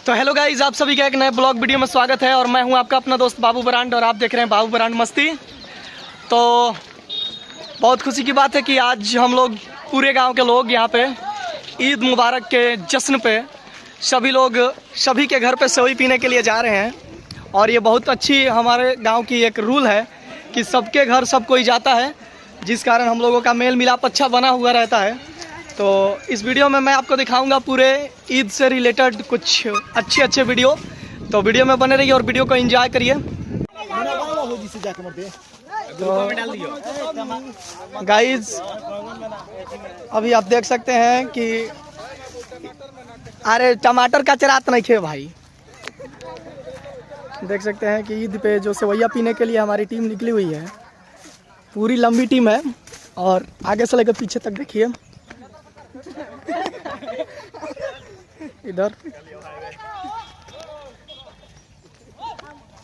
तो hello guys, आप सभी का एक नए ब्लॉग वीडियो में स्वागत है और मैं हूं आपका अपना दोस्त बाबू ब्रांड और आप देख रहे हैं बाबू ब्रांड मस्ती। तो बहुत खुशी की बात है कि आज हम लोग पूरे गांव के लोग यहां पे ईद मुबारक के जश्न पे सभी लोग सभी के घर पे सेवई पीने के लिए जा रहे हैं। और ये बहुत अच्छी हमारे गाँव की एक रूल है कि सबके घर सब कोई जाता है, जिस कारण हम लोगों का मेल मिलाप अच्छा बना हुआ रहता है। तो इस वीडियो में मैं आपको दिखाऊंगा पूरे ईद से रिलेटेड कुछ अच्छे वीडियो। तो वीडियो में बने रहिए और वीडियो को एंजॉय करिए। तो गाइज अभी आप देख सकते हैं कि अरे टमाटर का चरात नहीं खे भाई। देख सकते हैं कि ईद पे जो सेवैया पीने के लिए हमारी टीम निकली हुई है, पूरी लंबी टीम है और आगे से लेकर पीछे तक देखिए। इधर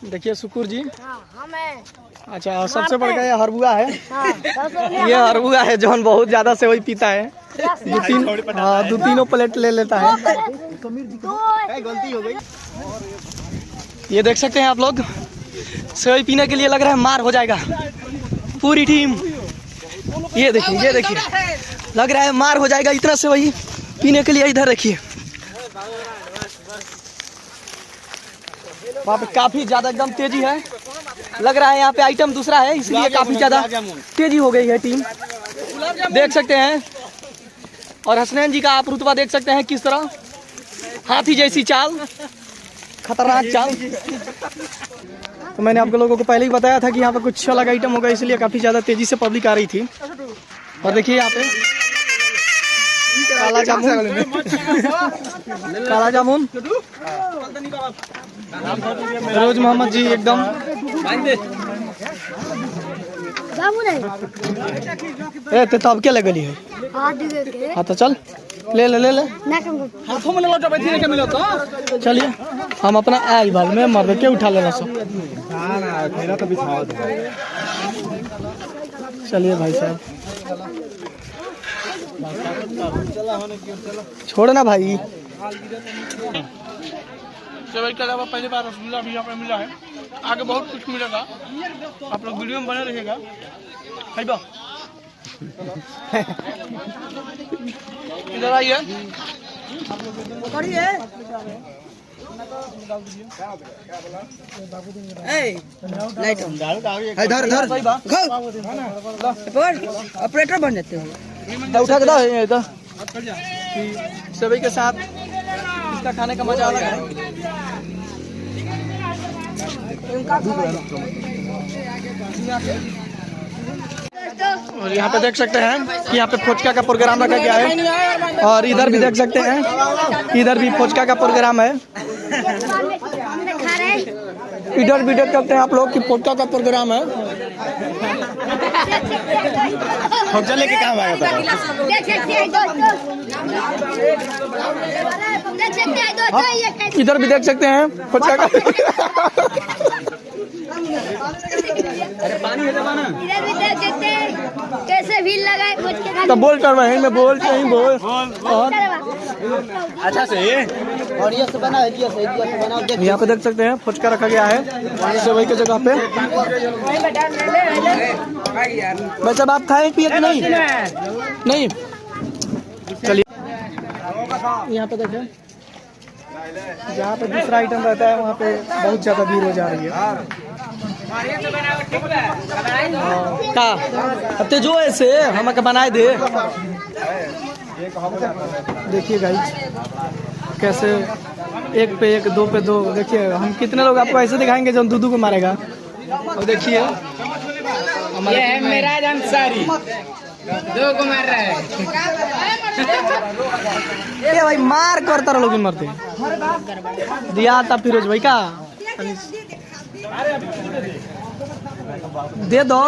देखिए सुकुर जी। अच्छा, सबसे बड़ का ये हरबुआ है। ये हरबुआ है जौन बहुत ज्यादा सेवई पीता है, दो तीनों प्लेट ले लेता है। गलती हो गई। ये देख सकते हैं आप लोग, सेवई पीने के लिए लग रहा है मार हो जाएगा पूरी टीम। ये देखिए लग रहा है मार हो जाएगा इतना सेवई पीने के लिए। इधर देखिए वहाँ पे काफी ज्यादा एकदम तेजी है, लग रहा है यहाँ पे आइटम दूसरा है इसलिए काफी ज्यादा तेजी हो गई है टीम, देख सकते हैं। और हसनैन जी का आप रुतबा देख सकते हैं किस तरह, हाथी जैसी चाल, खतरनाक चाल। तो मैंने आप लोगों को पहले ही बताया था कि यहाँ पे कुछ अलग आइटम होगा, इसलिए काफी ज्यादा तेजी से पब्लिक आ रही थी। और देखिए यहाँ पे काला जामुन रोज मोहम्मद जी एकदम। ते तब क्या लगली है? हाँ तो चल ले हाथों में ले लो, जब मिलो तो चलिए हम अपना आई बाल में मर के उठा लेना सब। चलिए भाई साहब, छोड़ना भाई। सेवई के अलावा पहली बार रसगुल्ला भी यहाँ पे मिला है, आगे बहुत कुछ मिलेगा, आप लोग वीडियो में बने रहिएगा। इधर आइए, ऑपरेटर बन जाते हो। उठा के दो सेवई के साथ इसका खाने का मजा अलग है। और यहाँ पे देख सकते हैं कि यहाँ पे फोचका का प्रोग्राम रखा गया है और इधर भी देख सकते हैं, इधर भी फोचका का प्रोग्राम है। इधर भी देख सकते हैं आप लोग कि फोचका का प्रोग्राम है। लेके काम आया था। इधर भी देख सकते हैं फोचका का। अरे पानी है जमाना। इधर भी देख सकते हैं कैसे भीड़ लगाए फोचके खाने। तो बोल कर रहे हैं, मैं बोल कहीं बोल और अच्छा से और ये से बना है, ये से बना। यहाँ पे देख सकते हैं फोचका रखा गया है सेवई के जगह पे। बच्चा आप खाए पिए कि नहीं? चलिए यहाँ पे देखें, जहाँ पे दूसरा आइटम रहता है वहाँ पे बहुत ज्यादा भीड़ हो जा रही है। का अब ते जो ऐसे हम बनाए दे। देखिए गाइस कैसे एक पे एक, दो पे दो। देखिए हम कितने लोग आपको ऐसे दिखाएंगे जो दूधू को मारेगा। और देखिए ये है मेराज अंसारी, दो को मार रहा है। ये भाई मार करता रहो, लोग मरते दिया था फिरोज भाई का दे दो।